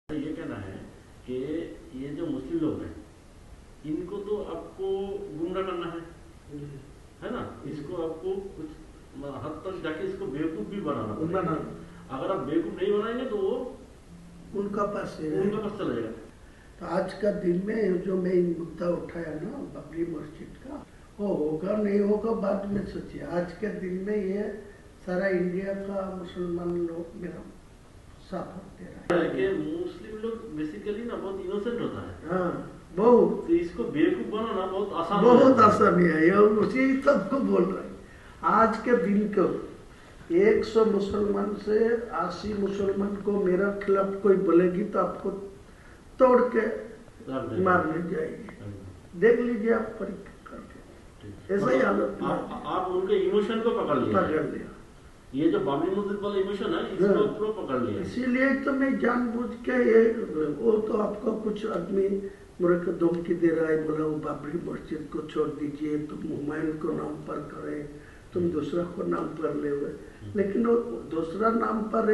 ये कहना है कि ये जो मुस्लिम लोग हैं इनको तो आपको गुमराह करना है ना, इसको आपको कुछ हद तक जाके इसको बेवकूफ भी बनाना पड़ेगा। अगर आप बेवकूफ नहीं बनाएंगे तो वो उनका पास चला जाएगा। तो आज का दिन में जो मैं मुद्दा उठाया ना बाबरी मस्जिद का, वो होगा नहीं होगा बाद में सोचिए। आज के दिन में ये सारा इंडिया का मुसलमान लोग मेरा साथ दे रहा है कि मुस्लिम लोग बेसिकली ना बहुत इनोसेंट होता है। हाँ, बहुत। तो इसको बेवकूफ बनाना बहुत आसान है। ये उसी सबको बोल रहे हैं। आज के दिन को 100 मुसलमान से 80 मुसलमान को मेरा खिलाफ कोई बोलेगी तो आपको तोड़ के मारने जाएगी। देख लीजिए आप परीक्षा करके, ऐसा ही हालत। आप उनके इमोशन को पकड़ लिया। ये जो बाबरी मस्जिद वाला इमोशन है इसको पूरा पकड़ लिया। इसीलिए तो मैं जानबूझ के ये, वो तो आपको कुछ आदमी मेरे को धमकी दे रहा है, बोला वो बाबरी मस्जिद को छोड़ दीजिए, तुम हुमायूं को नाम पर करे, तुम दूसरा को नाम पर ले हुए। लेकिन वो दूसरा नाम पर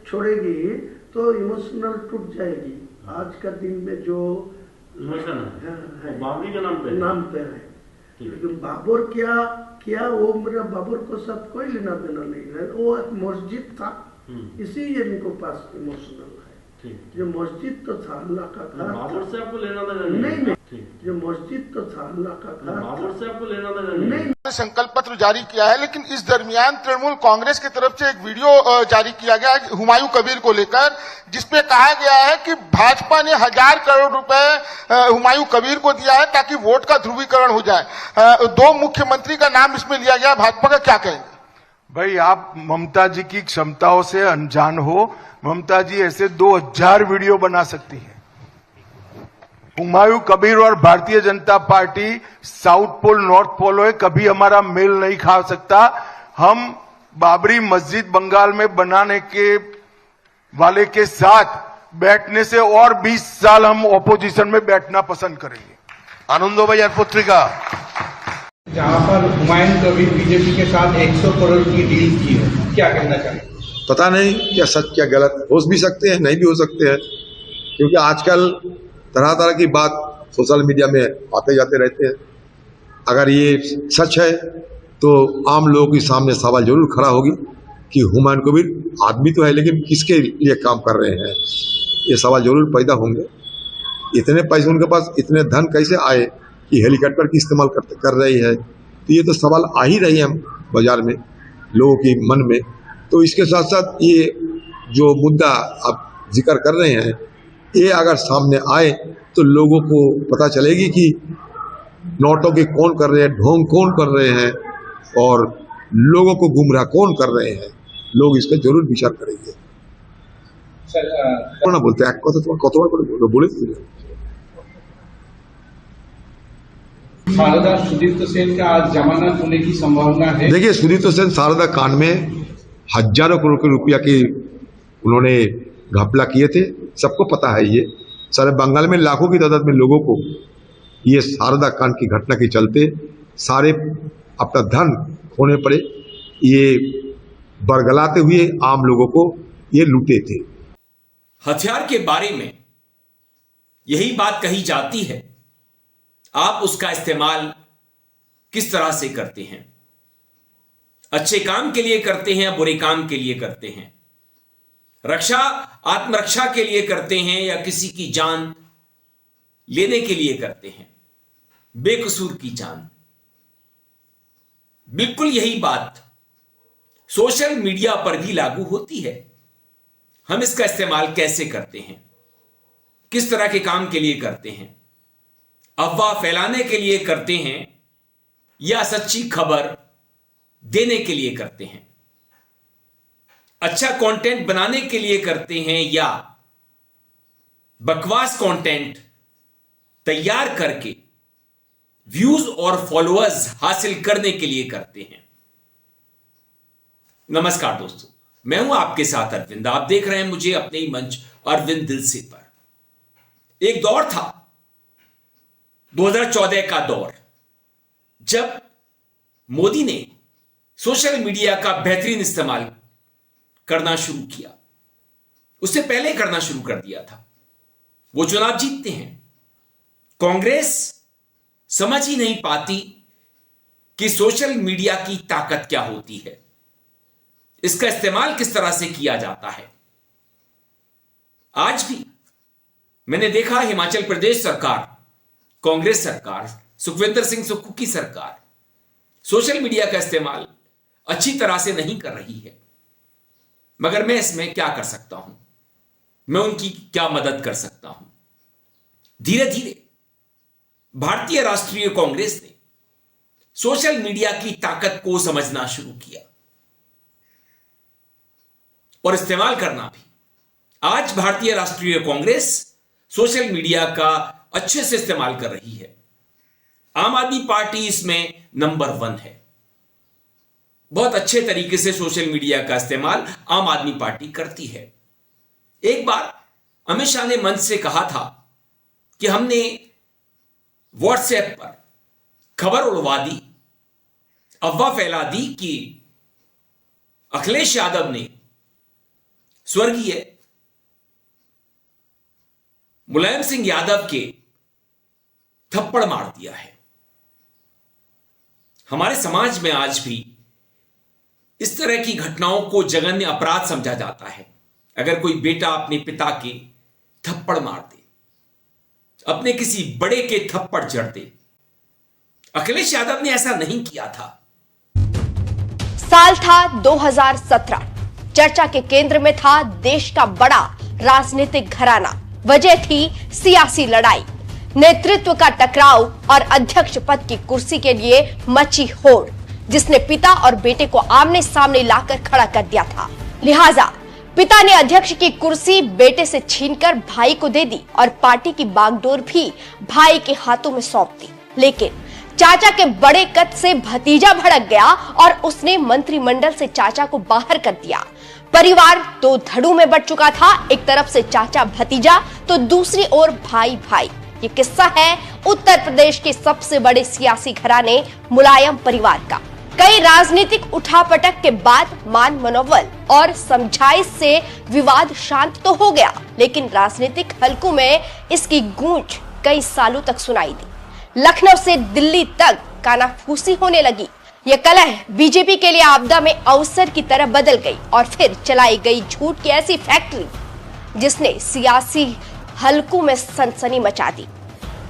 छोड़ेगी तो इमोशनल टूट जाएगी। आज का दिन में जो इमोशन है बाबरी के नाम पे है। लेकिन बाबर क्या वो मेरा बाबर को साथ कोई लेना देना नहीं है। वो एक मस्जिद था, इसीलिए इनको पास इमोशनल है। जो मस्जिद तो था अल्लाह का घर, बाबर से आपको लेना देना नहीं। जो मस्जिद तो था अल्लाह का घर, बाबर से आपको लेना देना नहीं। संकल्प पत्र जारी किया है, लेकिन इस दरमियान तृणमूल कांग्रेस की तरफ से एक वीडियो जारी किया गया हुमायूं कबीर को लेकर, जिसपे कहा गया है कि भाजपा ने 1000 करोड़ रुपए हुमायूं कबीर को दिया है ताकि वोट का ध्रुवीकरण हो जाए। 2 मुख्यमंत्री का नाम इसमें लिया गया। भाजपा का क्या कहेंगे? भाई, आप ममता जी की क्षमताओं से अनजान हो। ममता जी ऐसे 2000 वीडियो बना सकती है। हुमायूं कबीर और Bharatiya Janata Party south pole north pole है, कभी हमारा मेल नहीं खा सकता। हम बाबरी मस्जिद बंगाल में बनाने के वाले के साथ बैठने से और 20 साल हम ऑपोजिशन में बैठना पसंद करेंगे। आनंदबाजार पत्रिका, जहां पर हुमायूं कबीर बीजेपी के साथ 100 करोड़ की डील की है, क्या कहना चाहिए? पता नहीं क्या सच क्या गलत, हो भी सकते हैं नहीं भी हो सकते हैं, क्योंकि आजकल तरह तरह की बात सोशल मीडिया में आते जाते रहते हैं। अगर ये सच है तो आम लोगों के सामने सवाल जरूर खड़ा होगी कि हुमायूं कबीर आदमी तो है लेकिन किसके लिए काम कर रहे हैं, ये सवाल जरूर पैदा होंगे। इतने पैसे उनके पास, इतने धन कैसे आए कि हेलीकॉप्टर की इस्तेमाल कर रही है, तो ये तो सवाल आ ही रही है बाजार में लोगों के मन में। तो इसके साथ साथ ये जो मुद्दा आप जिक्र कर रहे हैं, ये अगर सामने आए तो लोगों को पता चलेगी कि नोटों के कौन कर रहे हैं, ढोंग कौन कर रहे हैं और लोगों को गुमराह कौन कर रहे हैं। लोग इस पर जरूर विचार करेंगे। ना बोलते हैं कतबार बोले शारदा सुदीप्त सेन का आज जमानत होने की संभावना है। देखिए, सुदीप्त सेन शारदा कांड में हजारों करोड़ के रुपया की उन्होंने घपला किए थे, सबको पता है। ये सारे बंगाल में लाखों की तादाद में लोगों को ये शारदा कांड की घटना के चलते सारे अपना धन खोने पड़े। ये बरगलाते हुए आम लोगों को ये लूटे थे। हथियार के बारे में यही बात कही जाती है, आप उसका इस्तेमाल किस तरह से करते हैं, अच्छे काम के लिए करते हैं या बुरे काम के लिए करते हैं, रक्षा आत्मरक्षा के लिए करते हैं या किसी की जान लेने के लिए करते हैं, बेकसूर की जान। बिल्कुल यही बात सोशल मीडिया पर भी लागू होती है। हम इसका इस्तेमाल कैसे करते हैं, किस तरह के काम के लिए करते हैं, अफवाह फैलाने के लिए करते हैं या सच्ची खबर देने के लिए करते हैं, अच्छा कंटेंट बनाने के लिए करते हैं या बकवास कंटेंट तैयार करके व्यूज और फॉलोअर्स हासिल करने के लिए करते हैं। नमस्कार दोस्तों, मैं हूं आपके साथ अरविंद। आप देख रहे हैं मुझे अपने ही मंच अरविंद दिल से पर। एक दौर था 2014 का दौर, जब मोदी ने सोशल मीडिया का बेहतरीन इस्तेमाल करना शुरू किया। उससे पहले करना शुरू कर दिया था। वो चुनाव जीतते हैं। कांग्रेस समझ ही नहीं पाती कि सोशल मीडिया की ताकत क्या होती है, इसका इस्तेमाल किस तरह से किया जाता है। आज भी मैंने देखा हिमाचल प्रदेश सरकार, कांग्रेस सरकार, सुखविंदर सिंह सुक्खू की सरकार सोशल मीडिया का इस्तेमाल अच्छी तरह से नहीं कर रही है। मगर मैं इसमें क्या कर सकता हूं, मैं उनकी क्या मदद कर सकता हूं। धीरे धीरे भारतीय राष्ट्रीय कांग्रेस ने सोशल मीडिया की ताकत को समझना शुरू किया और इस्तेमाल करना भी। आज भारतीय राष्ट्रीय कांग्रेस सोशल मीडिया का अच्छे से इस्तेमाल कर रही है। आम आदमी पार्टी इसमें नंबर 1 है। बहुत अच्छे तरीके से सोशल मीडिया का इस्तेमाल आम आदमी पार्टी करती है। एक बार अमित शाह ने मंच से कहा था कि हमने व्हाट्सएप पर खबर उड़वा दी, अफवाह फैला दी कि अखिलेश यादव ने स्वर्गीय मुलायम सिंह यादव के थप्पड़ मार दिया है। हमारे समाज में आज भी इस तरह की घटनाओं को जघन्य अपराध समझा जाता है। अगर कोई बेटा अपने पिता के थप्पड़ मार दे, अपने किसी बड़े के थप्पड़ जड़ दे। अखिलेश यादव ने ऐसा नहीं किया था। साल था 2017। चर्चा के केंद्र में था देश का बड़ा राजनीतिक घराना। वजह थी सियासी लड़ाई, नेतृत्व का टकराव और अध्यक्ष पद की कुर्सी के लिए मची होड़, जिसने पिता और बेटे को आमने सामने लाकर खड़ा कर दिया था। लिहाजा पिता ने अध्यक्ष की कुर्सी बेटे से छीनकर भाई को दे दी और पार्टी की बागडोर भी भाई के हाथों में सौंप दी। लेकिन चाचा के बड़े कद से भतीजा भड़क गया और उसने मंत्रिमंडल से चाचा को बाहर कर दिया। परिवार 2 धड़ों में बंट चुका था। एक तरफ से चाचा भतीजा तो दूसरी ओर भाई भाई। ये किस्सा है उत्तर प्रदेश के सबसे बड़े सियासी घराने मुलायम परिवार का। कई राजनीतिक उठापटक के बाद मान मनोबल और समझाइश से विवाद शांत तो हो गया, लेकिन राजनीतिक हलकों में इसकी गूंज कई सालों तक सुनाई दी। लखनऊ से दिल्ली तक कानाफूसी होने लगी। यह कलह बीजेपी के लिए आपदा में अवसर की तरह बदल गई और फिर चलाई गई झूठ की ऐसी फैक्ट्री जिसने सियासी हलकों में सनसनी मचा दी।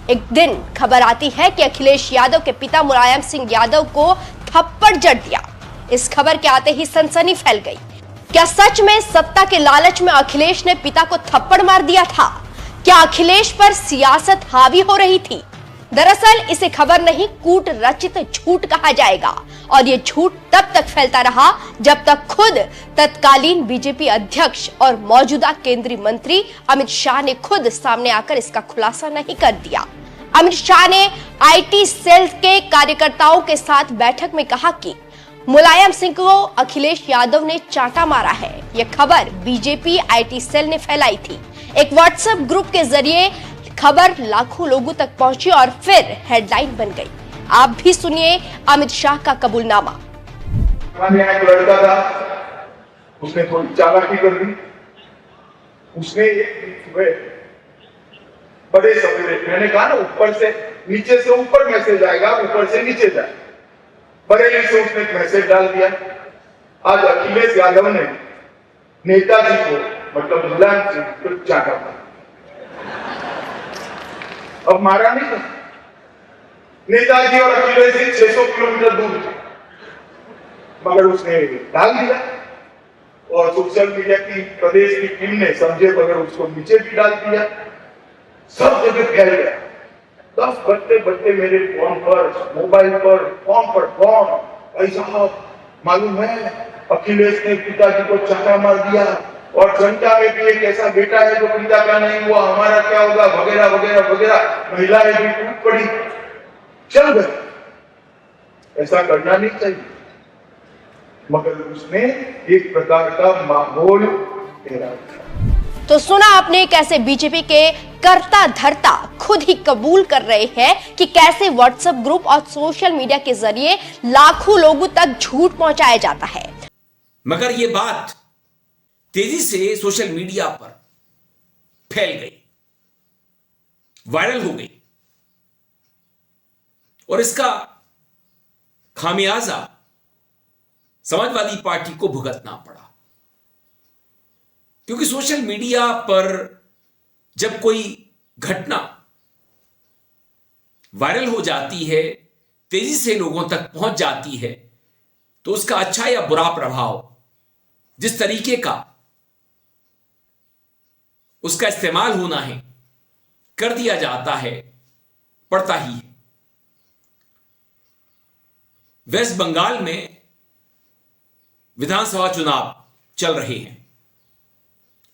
एक दिन खबर आती है कि अखिलेश यादव के पिता मुलायम सिंह यादव को थप्पड़ जड़ दिया। इस खबर के आते ही सनसनी फैल गई। क्या सच में सत्ता के लालच में अखिलेश ने पिता को थप्पड़ मार दिया था? क्या अखिलेश पर सियासत हावी हो रही थी? दरअसल इसे खबर नहीं, कूट रचित झूठ कहा जाएगा और ये झूठ तब तक फैलता रहा जब तक खुद तत्कालीन बीजेपी अध्यक्ष और मौजूदा केंद्रीय मंत्री अमित शाह ने खुद सामने आकर इसका खुलासा नहीं कर दिया। अमित शाह ने आईटी सेल के कार्यकर्ताओं के साथ बैठक में कहा कि मुलायम सिंह को अखिलेश यादव ने चांटा मारा है। यह खबर बीजेपी आईटी सेल ने फैलाई थी। एक व्हाट्सएप ग्रुप के जरिए खबर लाखों लोगों तक पहुंची और फिर हेडलाइन बन गई। आप भी सुनिए अमित शाह का कबूलनामा। हमारे यहाँ एक लड़का था, उसने थोड़ी चालाकी कर दी। उसने एक बड़े सवेरे, मैंने कहा ना ऊपर से नीचे से ऊपर मैसेज आएगा, ऊपर से नीचे जाए, बरेली से उसने एक मैसेज डाल दिया। आज अखिलेश यादव ने नेताजी को मतलब मुलायम सिंह को चाटा मारा। अब मारा नहीं था, नेताजी और अखिलेश जी 600 किलोमीटर दूर थे, मगर उसने डाल दिया और सोशल मीडिया की प्रदेश की टीम ने समझे बगैर उसको नीचे भी डाल दिया। सब जगह फैल गया। 10 बजते बजते मेरे फोन पर, मोबाइल पर, फोन पर फोन, भाई साहब मालूम है अखिलेश ने पिताजी को चाटा मार दिया और जनता में भी एक ऐसा बेटा है जो पिता का नहीं हुआ, हमारा क्या होगा, वगैरह वगैरह वगैरह। महिलाएं भी टूट पड़ी, चल गए। ऐसा करना नहीं चाहिए, मगर उसने एक प्रकार का माहौल तैयार किया। तो सुना आपने कैसे बीजेपी के कर्ता धर्ता खुद ही कबूल कर रहे हैं कि कैसे व्हाट्सएप ग्रुप और सोशल मीडिया के जरिए लाखों लोगों तक झूठ पहुंचाया जाता है। मगर यह बात तेजी से सोशल मीडिया पर फैल गई। वायरल हो गई और इसका खामियाजा समाजवादी पार्टी को भुगतना पड़ा। क्योंकि सोशल मीडिया पर जब कोई घटना वायरल हो जाती है, तेजी से लोगों तक पहुंच जाती है, तो उसका अच्छा या बुरा प्रभाव, जिस तरीके का उसका इस्तेमाल होना है, कर दिया जाता है, पड़ता ही है। वेस्ट बंगाल में विधानसभा चुनाव चल रहे हैं।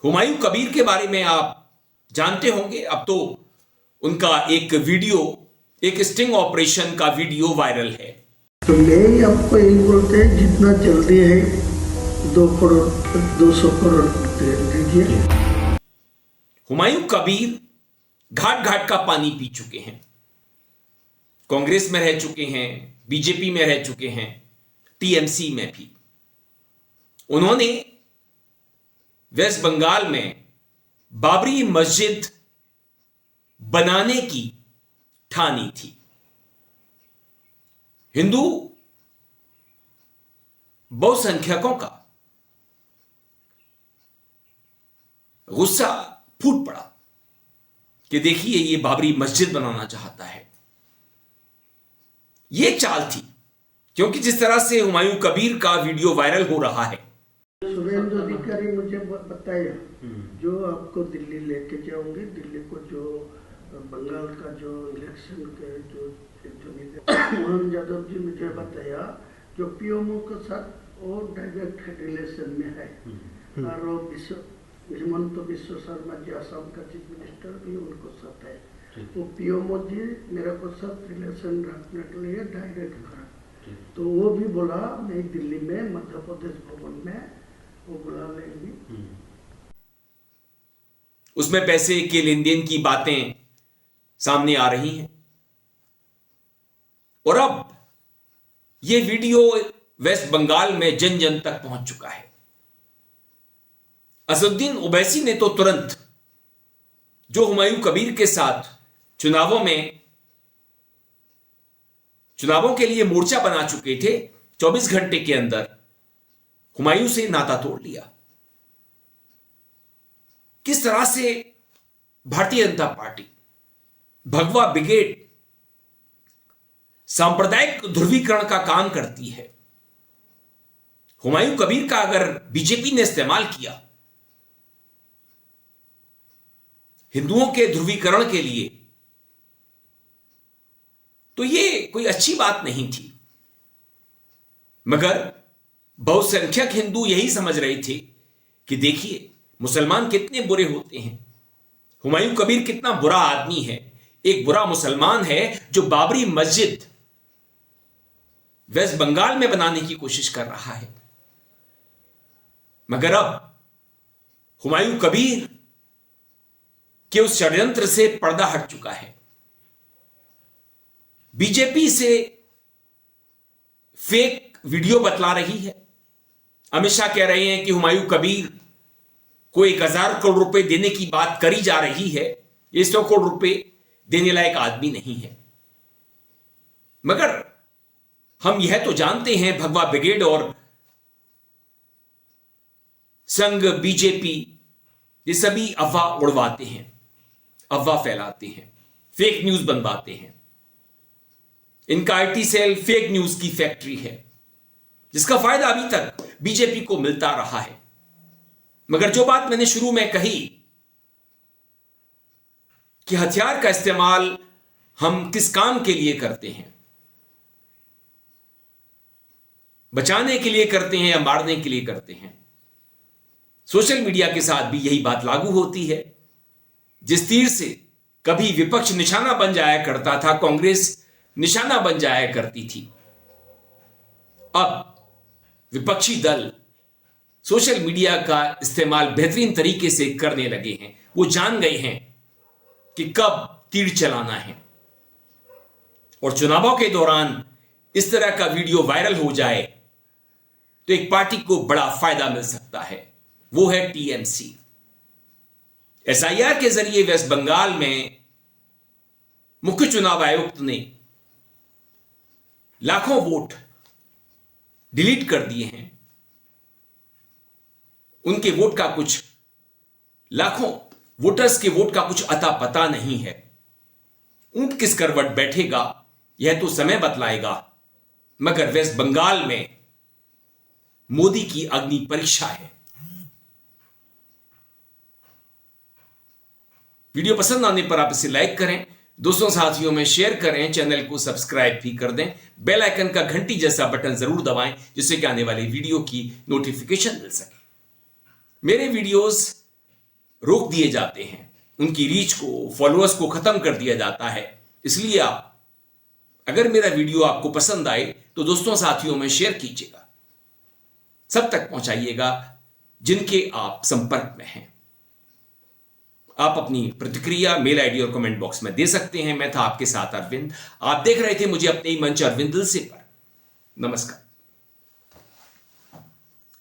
हुमायूं कबीर के बारे में आप जानते होंगे। अब तो उनका एक वीडियो, एक स्टिंग ऑपरेशन का वीडियो वायरल है। तो यही आपको यही बोलते हैं, जितना जल्दी है 2 करोड़ 200 करोड़ दीजिए। हुमायूं कबीर घाट घाट का पानी पी चुके हैं। कांग्रेस में रह चुके हैं, बीजेपी में रह चुके हैं, टीएमसी में भी। उन्होंने वेस्ट बंगाल में बाबरी मस्जिद बनाने की ठानी थी। हिंदू बहुसंख्यकों का गुस्सा फूट पड़ा कि देखिए ये बाबरी मस्जिद बनाना चाहता है। ये चाल थी, क्योंकि जिस तरह से हुमायूं कबीर का वीडियो वायरल हो रहा है। सुरेंद्र अधिकारी मुझे बताया, जो आपको दिल्ली लेके जाऊंगे, दिल्ली को जो बंगाल का जो इलेक्शन के जो मोहन यादव जी मुझे बताया, जो पीएमओ के साथ वो डायरेक्ट रिलेशन में है। और वो हिमंत बिश्व शर्मा जी असम का चीफ मिनिस्टर भी उनको साथ है। वो पीएमओ जी मेरे को साथ रिलेशन रखने के लिए डायरेक्ट करा। तो वो भी बोला मैं दिल्ली में मध्य प्रदेश भवन में वो बुला लेंगे। उसमें पैसे के लेन देन की बातें सामने आ रही हैं और अब यह वीडियो वेस्ट बंगाल में जन जन तक पहुंच चुका है। असदुद्दीन ओवैसी ने तो तुरंत, जो हुमायूं कबीर के साथ चुनावों के लिए मोर्चा बना चुके थे, 24 घंटे के अंदर हुमायूं से नाता तोड़ लिया। किस तरह से भारतीय जनता पार्टी, भगवा ब्रिगेड सांप्रदायिक ध्रुवीकरण का काम करती है। हुमायूं कबीर का अगर बीजेपी ने इस्तेमाल किया हिंदुओं के ध्रुवीकरण के लिए, तो ये कोई अच्छी बात नहीं थी। मगर बहुसंख्यक हिंदू यही समझ रहे थे कि देखिए मुसलमान कितने बुरे होते हैं, हुमायूं कबीर कितना बुरा आदमी है। एक बुरा मुसलमान है जो बाबरी मस्जिद वेस्ट बंगाल में बनाने की कोशिश कर रहा है। मगर अब हुमायूं कबीर के उस षड्यंत्र से पर्दा हट चुका है। बीजेपी से फेक वीडियो बतला रही है। अमित शाह कह रहे हैं कि हुमायूं कबीर को 1000 करोड़ रुपए देने की बात करी जा रही है। ये 100 करोड़ रुपए देने लायक आदमी नहीं है। मगर हम यह तो जानते हैं, भगवा ब्रिगेड और संघ बीजेपी ये सभी अफवाह उड़वाते हैं, अफवाह फैलाते हैं, फेक न्यूज बनवाते हैं। इनका आईटी सेल फेक न्यूज की फैक्ट्री है, जिसका फायदा अभी तक बीजेपी को मिलता रहा है। मगर जो बात मैंने शुरू में कही कि हथियार का इस्तेमाल हम किस काम के लिए करते हैं, बचाने के लिए करते हैं या मारने के लिए करते हैं, सोशल मीडिया के साथ भी यही बात लागू होती है। जिस तीर से कभी विपक्ष निशाना बन जाया करता था, कांग्रेस निशाना बन जाया करती थी, अब विपक्षी दल सोशल मीडिया का इस्तेमाल बेहतरीन तरीके से करने लगे हैं। वो जान गए हैं कि कब तीर चलाना है। और चुनावों के दौरान इस तरह का वीडियो वायरल हो जाए तो एक पार्टी को बड़ा फायदा मिल सकता है, वो है टीएमसी। एसआईआर के जरिए वेस्ट बंगाल में मुख्य चुनाव आयुक्त ने लाखों वोट डिलीट कर दिए हैं, उनके वोट का कुछ, लाखों वोटर्स के वोट का कुछ अता पता नहीं है। ऊंट किस करवट बैठेगा यह तो समय बतलाएगा, मगर वेस्ट बंगाल में मोदी की अग्नि परीक्षा है। वीडियो पसंद आने पर आप इसे लाइक करें, दोस्तों साथियों में शेयर करें, चैनल को सब्सक्राइब भी कर दें, बेल आइकन का घंटी जैसा बटन जरूर दबाएं जिससे कि आने वाली वीडियो की नोटिफिकेशन मिल सके। मेरे वीडियोस रोक दिए जाते हैं, उनकी रीच को, फॉलोअर्स को खत्म कर दिया जाता है, इसलिए आप अगर मेरा वीडियो आपको पसंद आए तो दोस्तों साथियों में शेयर कीजिएगा, सब तक पहुंचाइएगा जिनके आप संपर्क में हैं। आप अपनी प्रतिक्रिया मेल आईडी और कमेंट बॉक्स में दे सकते हैं। मैं था आपके साथ अरविंद, आप देख रहे थे मुझे अपने ही मंच अरविंद दिल से पर। नमस्कार।